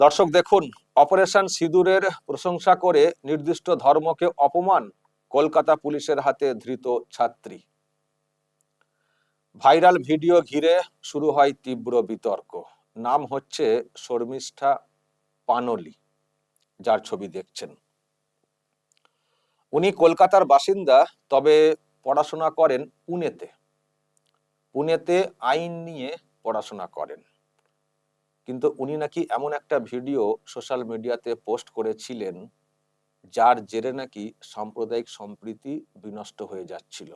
দর্শক দেখুন, অপারেশন সিঁদুরের প্রশংসা করে নির্দিষ্ট ধর্মকে অপমান, কলকাতা পুলিশের হাতে ধৃত ছাত্রী। ভাইরাল ভিডিও ঘিরে শুরু হয় তীব্র বিতর্ক। নাম হচ্ছে শর্মিষ্ঠা পানলি, যার ছবি দেখছেন। উনি কলকাতার বাসিন্দা, তবে পড়াশোনা করেন পুনেতে। পুনেতে আইন নিয়ে পড়াশোনা করেন। কিন্তু উনি নাকি এমন একটা ভিডিও সোশ্যাল মিডিয়াতে পোস্ট করেছিলেন, যার জেরে নাকি সাম্প্রদায়িক সম্প্রীতি বিনষ্ট হয়ে যাচ্ছিল,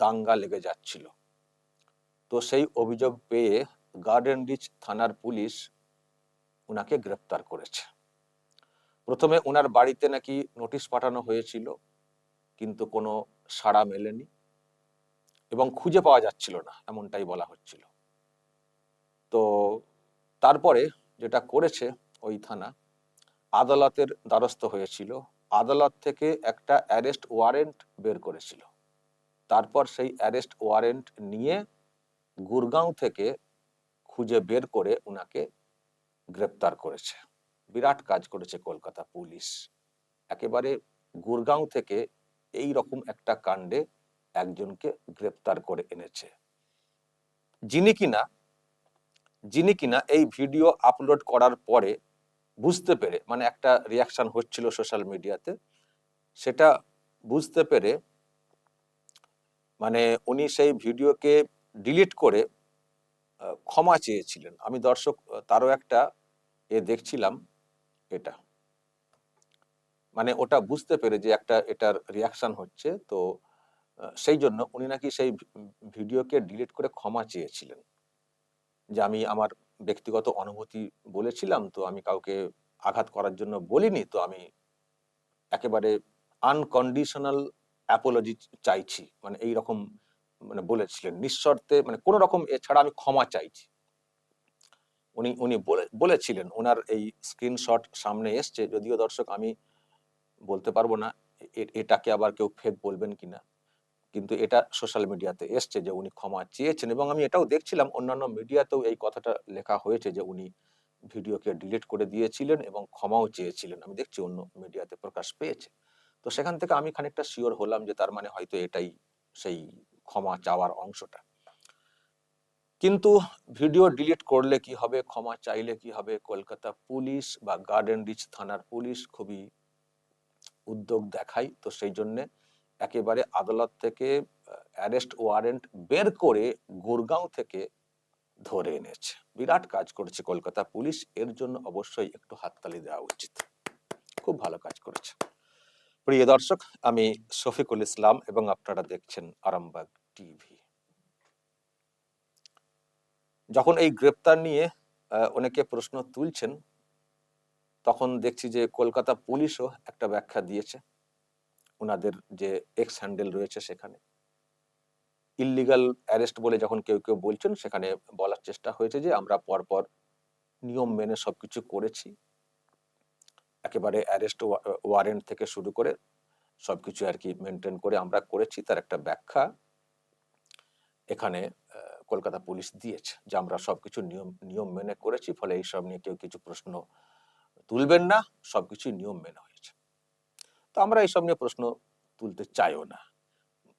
দাঙ্গা লেগে যাচ্ছিল। তো সেই অভিযোগ পেয়ে গার্ডেন রিচ থানার পুলিশ উনাকে গ্রেফতার করেছে। প্রথমে উনার বাড়িতে নাকি নোটিশ পাঠানো হয়েছিল, কিন্তু কোনো সাড়া মেলেনি এবং খুঁজে পাওয়া যাচ্ছিল না, এমনটাই বলা হচ্ছিল। তো তারপরে যেটা করেছে ওই থানা, আদালতের দ্বারস্থ হয়েছিল। আদালত থেকে একটা অ্যারেস্ট ওয়ারেন্ট বের করেছিল। তারপর সেই অ্যারেস্ট ওয়ারেন্ট নিয়ে গুরগাঁও থেকে খুঁজে বের করে উনাকে গ্রেপ্তার করেছে। বিরাট কাজ করেছে কলকাতা পুলিশ। একেবারে গুরগাঁও থেকে এই রকম একটা কাণ্ডে একজনকে গ্রেপ্তার করে এনেছে, যিনি কিনা এই ভিডিও আপলোড করার পরে বুঝতে পেরে, মানে একটা রিয়াকশন হচ্ছিল সোশ্যাল মিডিয়াতে, সেটা বুঝতে পেরে মানে উনি সেই ভিডিওকে ডিলিট করে ক্ষমা চেয়েছিলেন। আমি দর্শক তারও একটা দেখছিলাম, এটা মানে ওটা বুঝতে পেরে যে একটা এটার রিয়াকশন হচ্ছে, তো সেই জন্য উনি নাকি সেই ভিডিওকে ডিলিট করে ক্ষমা চেয়েছিলেন, যে আমি আমার ব্যক্তিগত অনুভূতি বলেছিলাম, তো আমি কাউকে আঘাত করার জন্য বলিনি, তো আমি একেবারে আনকন্ডিশনাল অ্যাপোলজি চাইছি, মানে এই রকম মানে বলেছিলেন নিঃশর্তে, মানে কোনো রকম এছাড়া আমি ক্ষমা চাইছি। উনি উনি বলেছিলেন। ওনার এই স্ক্রিনশট সামনে এসছে, যদিও দর্শক আমি বলতে পারবো না এটাকে আবার কেউ ফেক বলবেন কিনা, কিন্তু এটা সোশ্যাল মিডিয়াতে এসছে যে উনি ক্ষমা চেয়েছেন। এবং আমি এটাও দেখছিলাম অন্যান্য মিডিয়াতেও এই কথাটা লেখা হয়েছে যে উনি ভিডিওকে ডিলিট করে দিয়েছিলেন এবং ক্ষমাও চেয়েছিলেন। আমি দেখছি অন্য মিডিয়াতে প্রকাশ পেয়েছে। তো সেখান থেকে আমি খানিকটা শিওর হলাম যে তার মানে হয়তো এটাই সেই ক্ষমা চাওয়ার অংশটা। কিন্তু ভিডিও ডিলিট করলে কি হবে, ক্ষমা চাইলে কি হবে? কলকাতা পুলিশ বা গার্ডেন রিচ থানার পুলিশ খুবই উদ্যোগ দেখায়। তো সেই জন্য একেবারে আদালত থেকে অ্যারেস্ট ওয়ারেন্ট বের করে গুরগাঁও থেকে ধরে এনেছে। বিরাট কাজ করেছে কলকাতা পুলিশ, এর জন্য অবশ্যই একটু হাততালি দেওয়া উচিত। খুব ভালো কাজ করেছে। প্রিয় দর্শক, আমি শফিকুল ইসলাম এবং আপনারা দেখছেন আরামবাগ টিভি। যখন এই গ্রেপ্তার নিয়ে অনেকে প্রশ্ন তুলছেন, তখন দেখছি যে কলকাতা পুলিশও একটা ব্যাখ্যা দিয়েছে। ওনাদের যে এক্স হ্যান্ডেল রয়েছে সেখানে ইল্লিগাল অ্যারেস্ট বলে যখন কেউ কেউ বলছেন, সেখানে বলার চেষ্টা হয়েছে যে আমরা পরপর নিয়ম মেনে সবকিছু করেছি, একেবারে অ্যারেস্ট ওয়ারেন্ট থেকে শুরু করে সবকিছু আর কি মেনটেন করে আমরা করেছি। তার একটা ব্যাখ্যা এখানে কলকাতা পুলিশ দিয়েছে যে আমরা সবকিছু নিয়ম মেনে করেছি, ফলে এইসব নিয়ে কেউ কিছু প্রশ্ন তুলবেন না, সবকিছু নিয়ম মেনে হয়েছে। তো আমরা এইসব নিয়ে প্রশ্ন তুলতে চাইও না,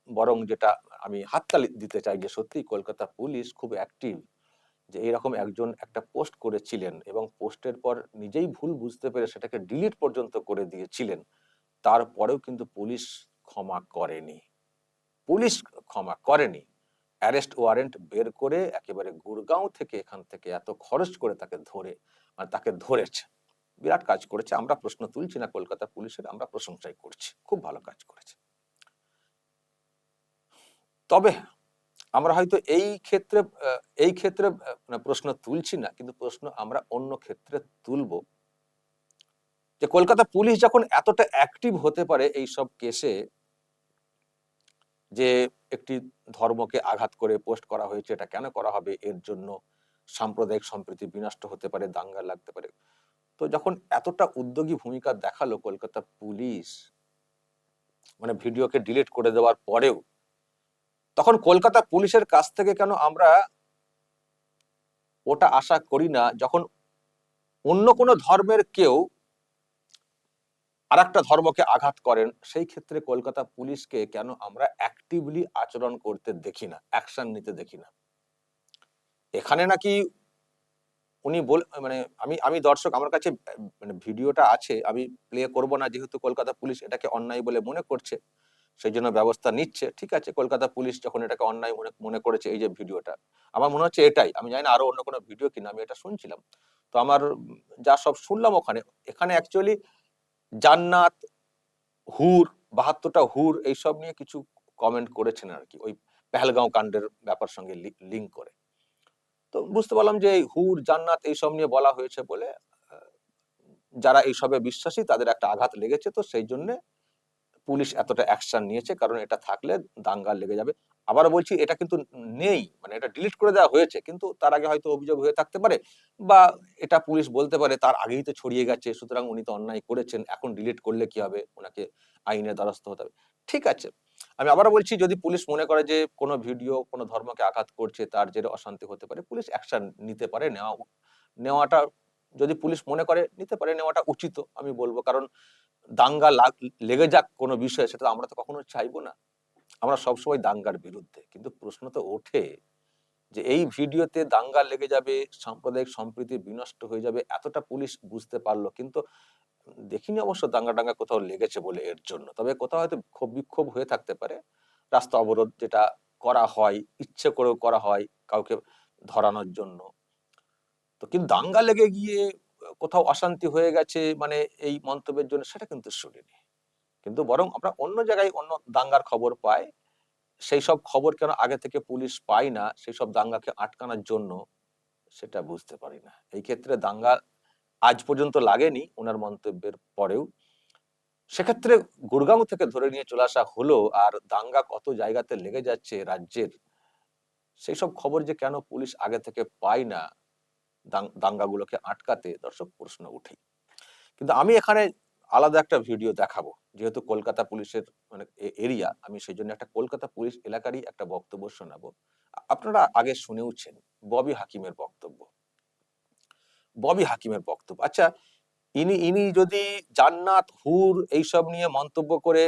বরং যেটা আমি হাততালি দিতে চাই যে সত্যি কলকাতা পুলিশ খুব অ্যাক্টিভ, যে এরকম একজন একটা পোস্ট করেছিলেন এবং পোস্টের পর নিজেই ভুল বুঝতে পেরে সেটাকে ডিলিট পর্যন্ত করে দিয়েছিলেন, তারপরেও কিন্তু পুলিশ ক্ষমা করেনি। পুলিশ ক্ষমা করেনি, অ্যারেস্ট ওয়ারেন্ট বের করে একেবারে গুরগাঁও থেকে, এখান থেকে এত খরচ করে তাকে ধরে, মানে তাকে ধরেছে। বিরাট কাজ করেছে। আমরা প্রশ্ন তুলছি না কলকাতা পুলিশের, আমরা প্রশংসাই করছি, খুব ভালো কাজ করেছে। তবে আমরা হয়তো এই ক্ষেত্রে প্রশ্ন তুলছি না, কিন্তু প্রশ্ন আমরা অন্য ক্ষেত্রে তুলবো, যে কলকাতা পুলিশ যখন এতটা অ্যাক্টিভ হতে পারে এই সব কেসে, যে একটি ধর্মকে আঘাত করে পোস্ট করা হয়েছে, এটা কেন করা হবে, এর জন্য সাম্প্রদায়িক সম্প্রীতি বিনষ্ট হতে পারে, দাঙ্গা লাগতে পারে, তো যখন এতটা উদ্যোগী ভূমিকা দেখালো কলকাতা পুলিশ, মানে ভিডিওকে ডিলিট করে দেওয়ার পরেও, তখন কলকাতা পুলিশের কাছ থেকে কেন আমরা ওটা আশা করি না, যখন অন্য কোনো ধর্মের কেউ আরেকটা ধর্মকে আঘাত করেন, সেই ক্ষেত্রে কলকাতা পুলিশকে কেন আমরা অ্যাক্টিভলি আচরণ করতে দেখি না, অ্যাকশন নিতে দেখি না? এখানে নাকি উনি মানে আমি আমি দর্শক, আমার কাছে মানে ভিডিওটা আছে, আমি প্লে করব না, যেহেতু কলকাতা পুলিশ এটাকে অন্যায় বলে মনে করছে, সেই জন্য ব্যবস্থা নিচ্ছে। ঠিক আছে, কলকাতা পুলিশ যখন এটাকে অন্যায় মনে মনে করেছে, এই যে ভিডিওটা, আমার মনে হচ্ছে এটাই, আমি জানি না আরো অন্য কোনো ভিডিও কিনা, আমি এটা শুনছিলাম। তো আমার যা সব শুনলাম ওখানে, এখানে অ্যাকচুয়ালি জান্নাত, হুর, ৭২টা হুর এইসব নিয়ে কিছু কমেন্ট করেছেন আর কি, ওই পেহেলগাঁও কাণ্ডের ব্যাপার সঙ্গে লিঙ্ক করে। তো বুঝতে পারলাম যে এই হুর, জান্নাত এইসব নিয়ে বলা হয়েছে বলে যারা এইসবে বিশ্বাসী তাদের একটা আঘাত লেগেছে, তো সেই জন্য পুলিশ এতটা অ্যাকশন নিয়েছে, কারণ এটা থাকলে দাঙ্গা লেগে যাবে। আবার বলছি, এটা কিন্তু নেই, মানে এটা ডিলিট করে দেওয়া হয়েছে, কিন্তু তার আগে হয়তো অভিযোগ হয়ে থাকতে পারে, বা এটা পুলিশ বলতে পারে তার আগেই তো ছড়িয়ে গেছে, সুতরাং উনি তো অন্যায় করেছেন, এখন ডিলিট করলে কি হবে, ওনাকে আইনের দ্বারস্থ হতে হবে। ঠিক আছে, আমি আবার বলছি, যদি পুলিশ মনে করে যে কোনো ভিডিও কোনো ধর্মকে আঘাত করছে, তার জেরে অশান্তি হতে পারে, পুলিশ অ্যাকশন নিতে পারে, নেওয়াটা যদি পুলিশ মনে করে নিতে পারে, নেওয়াটা উচিত আমি বলবো। কারণ দাঙ্গা লেগে যাক কোনো বিষয়ে, সেটা আমরা তো কখনো চাইবো না। আমরা সবসময় দাঙ্গার বিরুদ্ধে, কিন্তু প্রশ্ন তো ওঠে যে এই ভিডিওতে দাঙ্গা লেগে যাবে, সাম্প্রদায়িক সম্প্রীতি বিনষ্ট হয়ে যাবে, এতটা পুলিশ বুঝতে পারলো, কিন্তু দেখিনি অবশ্য দাঙ্গা টাঙ্গা কোথাও লেগেছে বলে এর জন্য। তবে কোথাও হয়তো ক্ষোভ বিক্ষোভ হয়ে থাকতে পারে, রাস্তা অবরোধ যেটা করা হয়, ইচ্ছে করেও করা হয় কাউকে ধরানোর জন্য। তো কিন্তু দাঙ্গা লেগে গিয়ে কোথাও অশান্তি হয়ে গেছে মানে এই মন্তব্যের জন্য, সেটা কিন্তু শুনিনি। কিন্তু বরং আমরা অন্য জায়গায় অন্য দাঙ্গার খবর পাই, সেই সব খবর কেন আগে থেকে পুলিশ পায় না সেই সব দাঙ্গাকে আটকানোর জন্য, সেটা বুঝতে পারি না। এই ক্ষেত্রে দাঙ্গা আজ পর্যন্ত লাগেনি ওনার মন্তব্যের পরেও, সেক্ষেত্রে গুড়গাঁও থেকে ধরে নিয়ে চলে আসা হলো, আর দাঙ্গা কত জায়গাতে লেগে যাচ্ছে রাজ্যের, সেই সব খবর যে কেন পুলিশ আগে থেকে পায় না দাঙ্গাগুলোকে আটকাতে, দর্শক প্রশ্ন উঠেই। কিন্তু আমি এখানে আলাদা একটা ভিডিও দেখাবো, যেহেতু কলকাতা পুলিশের মানে এরিয়া, আমি সেই জন্য একটা কলকাতা পুলিশ এলাকারই একটা বক্তব্য শোনাবো। আপনারা আগে শুনেওছেন ববি হাকিমের বক্তব্য। ববি হাকিমের বক্তব্য, আচ্ছা, ইনি ইনি যদি জান্নাত, হুর এইসব নিয়ে মন্তব্য করে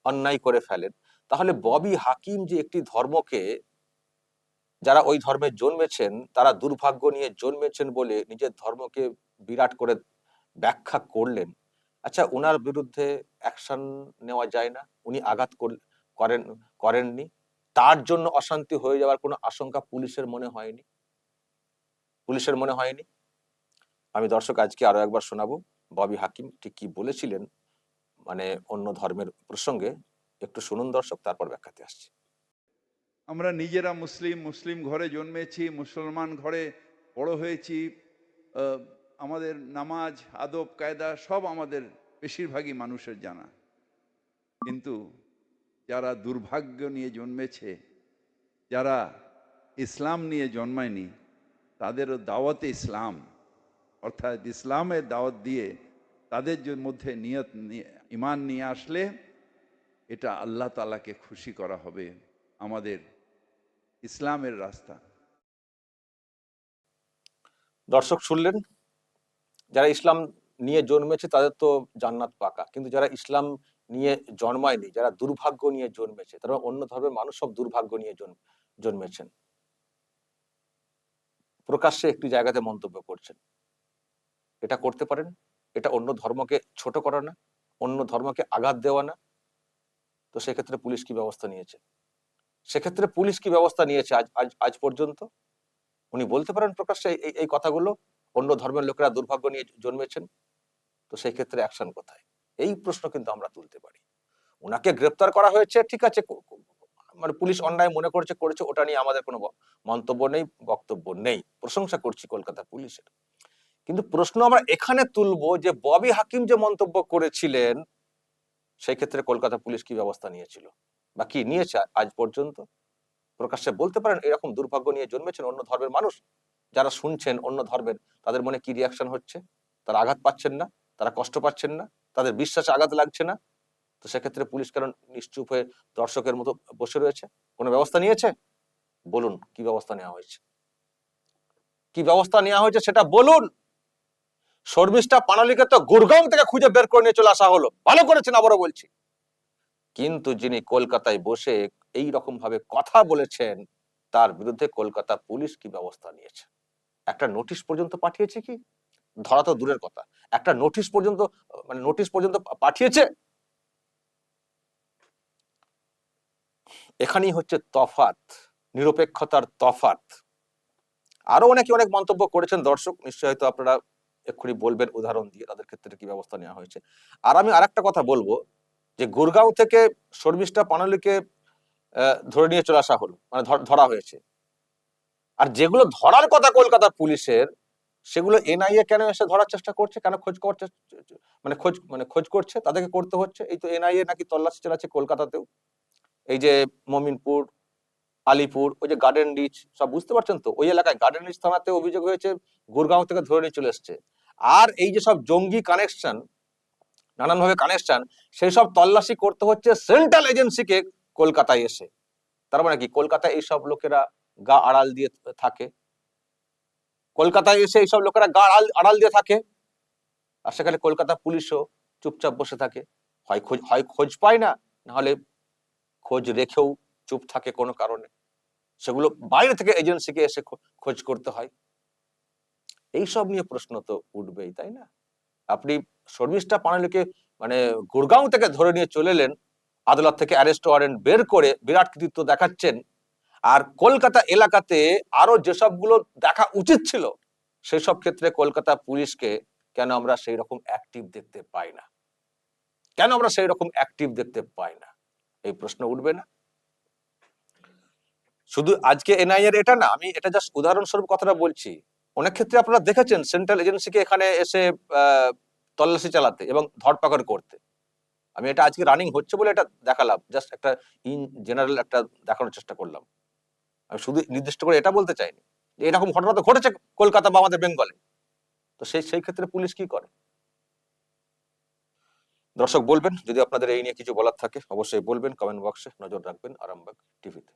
অন্যায় করে ফেলেন, তাহলে ববি হাকিম যে একটি ধর্মকে, যারা ওই ধর্মে জন্মেছেন তারা দুর্ভাগ্য নিয়ে জন্মেছেন বলে নিজের ধর্মকে বিরাট করে ব্যাখ্যা করলেন, আচ্ছা উনার বিরুদ্ধে অ্যাকশন নেওয়া যায় না? উনি আঘাত করেন করেননি, তার জন্য অশান্তি হয়ে যাওয়ার কোনো আশঙ্কা পুলিশের মনে হয়নি? পুলিশের মনে হয়নি? আমি দর্শক আজকে আরো একবার শোনাবো ববি হাকিম ঠিক কি বলেছিলেন, মানে অন্য ধর্মের প্রসঙ্গে। একটু শুনুন দর্শক, তারপর ব্যাখ্যাতে আসছি। আমরা নিজেরা মুসলিম, মুসলিম ঘরে জন্মেছি, মুসলমান ঘরে বড় হয়েছি। আমাদের নামাজ, আদব কায়দা সব আমাদের বেশিরভাগই মানুষের জানা। কিন্তু যারা দুর্ভাগ্য নিয়ে জন্মেছে, যারা ইসলাম নিয়ে জন্মায়নি, তাদেরও দাওয়াতে ইসলাম, অর্থাৎ ইসলামের দাওয়াত দিয়ে তাদের মধ্যে নিয়ত ইমান নিয়ে আসলে এটা আল্লাহ তাআলাকে খুশি করা হবে। আমাদের ইসলামের রাস্তা। দর্শক শুনলেন, যারা ইসলাম নিয়ে জন্মেছে তাদের তো জান্নাত পাকা, কিন্তু যারা ইসলাম নিয়ে জন্মায়নি, যারা দুর্ভাগ্য নিয়ে জন্মেছে, তারা অন্য ধর্মের মানুষ সব দুর্ভাগ্য নিয়ে জন্মেছেন, প্রকাশ্যে একটি জায়গাতে মন্তব্য করছেন। এটা করতে পারেন? এটা অন্য ধর্মকে ছোট করা না? অন্য ধর্মকে আঘাত দেওয়া না? তো সেক্ষেত্রে পুলিশ কি ব্যবস্থা নিয়েছে? সেক্ষেত্রে পুলিশ কি ব্যবস্থা নিয়েছে আজ আজ আজ পর্যন্ত? উনি বলতে পারেন প্রকাশ্যে এই এই কথাগুলো, অন্য ধর্মের লোকেরা দুর্ভাগ্য নিয়ে জন্মেছেন, তো সেই ক্ষেত্রে অ্যাকশন কোথায়? এই প্রশ্ন কিন্তু আমরা তুলতে পারি। উনাকে গ্রেপ্তার করা হয়েছে, ঠিক আছে, মানে পুলিশ অন্যায় মনে করেছে, করেছে, ওটা নিয়ে আমাদের কোনো মন্তব্য নেই, বক্তব্য নেই, প্রশংসা করছি কলকাতা পুলিশের। কিন্তু প্রশ্ন আমরা এখানে তুলবো যে ববি হাকিম যে মন্তব্য করেছিলেন, সেই ক্ষেত্রে কলকাতা পুলিশ কি ব্যবস্থা নিয়েছিল বা কি নিয়েছে আজ পর্যন্ত? প্রকাশ্যে বলতে পারেন এরকম দুর্ভাগ্য নিয়ে জন্মেছেন অন্য ধর্মের মানুষ, যারা শুনছেন অন্য ধর্মের, তাদের মনে কি রিয়াকশন হচ্ছে? তারা আঘাত পাচ্ছেন না? তারা কষ্ট পাচ্ছেন না? তাদের বিশ্বাসে আঘাত লাগছে না? তো সেক্ষেত্রে পুলিশ কেন নিশ্চুপ হয়ে দর্শকের মতো বসে রয়েছে? কোনো ব্যবস্থা নিয়েছে? বলুন কি ব্যবস্থা নেওয়া হয়েছে, কি ব্যবস্থা নেওয়া হয়েছে সেটা বলুন। শর্মিষ্ঠা পানালিকে তো গুরগাঁও থেকে খুঁজে বের করে নিয়ে চলে আসা হলো, ভালো করেছেন, আবারও বলছি। কিন্তু যিনি কলকাতায় বসে এই রকম ভাবে কথা বলেছেন, তার বিরুদ্ধে কলকাতা পুলিশ কি ব্যবস্থা নিয়েছে? একটা নোটিশ পর্যন্ত পাঠিয়েছে কি? ধরা তো দূরের কথা, একটা নোটিশ পর্যন্ত, মানে নোটিশ পর্যন্ত পাঠিয়েছে। এখানেই হচ্ছে তফাৎ, নিরপেক্ষতার তফাৎ। আরো অনেকে অনেক মন্তব্য করেছেন দর্শক, নিশ্চয়ই হয়তো আপনারা এক্ষুনি বলবেন উদাহরণ দিয়ে তাদের ক্ষেত্রে কি ব্যবস্থা নেওয়া হয়েছে। আর আমি আরেকটা কথা বলবো, যে গুরগাঁও থেকে শর্মিষ্ঠা পানালিকে ধরে নিয়ে চলে আসা হলো, মানে ধরা হয়েছে। আর যেগুলো ধরার কথা কলকাতা পুলিশের, সেগুলো এনআইএ কেন এসে ধরার চেষ্টা করছে, কেন খোঁজ করছে, খোঁজ করছে, তাদেরকে করতে হচ্ছে। এই তো এনআইএ নাকি তল্লাশি চালাচ্ছে কলকাতাতেও, এই যে মমিনপুর, আলিপুর, ওই যে গার্ডেন রিচ, সব বুঝতে পারছেন তো, ওই এলাকায় গার্ডেন রিচ থানাতে অভিযোগ হয়েছে গুরগাঁও থেকে ধরে নিয়ে চলে এসছে। আর এই যে সব জঙ্গি কানেকশন, নানানভাবে কানেকশন, সেই সব তল্লাশি করতে হচ্ছে সেন্ট্রাল এজেন্সিকে কলকাতায় এসে। তার মানে কি কলকাতায় এইসব লোকেরা গা আড়াল দিয়ে থাকে, কলকাতায় এসে এইসব লোকেরা গা আড়াল দিয়ে থাকে, আর সেখানে কলকাতা পুলিশও চুপচাপ বসে থাকে, হয় খোঁজ পায় না, নাহলে খোঁজ রেখেও চুপ থাকে কোনো কারণে। সেগুলো বাইরে থেকে এজেন্সিকে এসে খোঁজ করতে হয়। এইসব নিয়ে প্রশ্ন তো উঠবেই, তাই না? আপনি শর্মিষ্ঠা পানালিকে মানে গুরগাঁও থেকে ধরে নিয়ে চলে এলেন, আদালত থেকে অ্যারেস্ট ওয়ারেন্ট বের করে বিরাট কৃতিত্ব দেখাচ্ছেন, আর কলকাতা এলাকাতে আরো যেসবগুলো দেখা উচিত ছিল সেই সব ক্ষেত্রে কলকাতা পুলিশকে কেন আমরা সেই রকম অ্যাক্টিভ দেখতে পাই না? কেন আমরা সেই রকম অ্যাক্টিভ দেখতে পাই না? এই প্রশ্ন উঠবে না? শুধু আজকে এনআইএর এটা না, আমি এটা জাস্ট উদাহরণস্বরূপ কথাটা বলছি। অনেক ক্ষেত্রে আপনারা দেখেছেন সেন্ট্রাল এজেন্সিকে এখানে এসে তল্লাশি চালাতে এবং ধরপাকড় করতে। আমি এটা আজকে রানিং হচ্ছে বলে এটা দেখালাম, জাস্ট একটা ইন জেনারেল একটা দেখানোর চেষ্টা করলাম। আমি শুধু নির্দিষ্ট করে এটা বলতে চাইনি যে এরকম ঘটনা তো ঘটেছে কলকাতা বা আমাদের বেঙ্গলে। তো সেই ক্ষেত্রে পুলিশ কি করে? দর্শক বলবেন, যদি আপনাদের এই নিয়ে কিছু বলার থাকে অবশ্যই বলবেন, কমেন্ট বক্সে নজর রাখবেন আরামবাগ টিভিতে।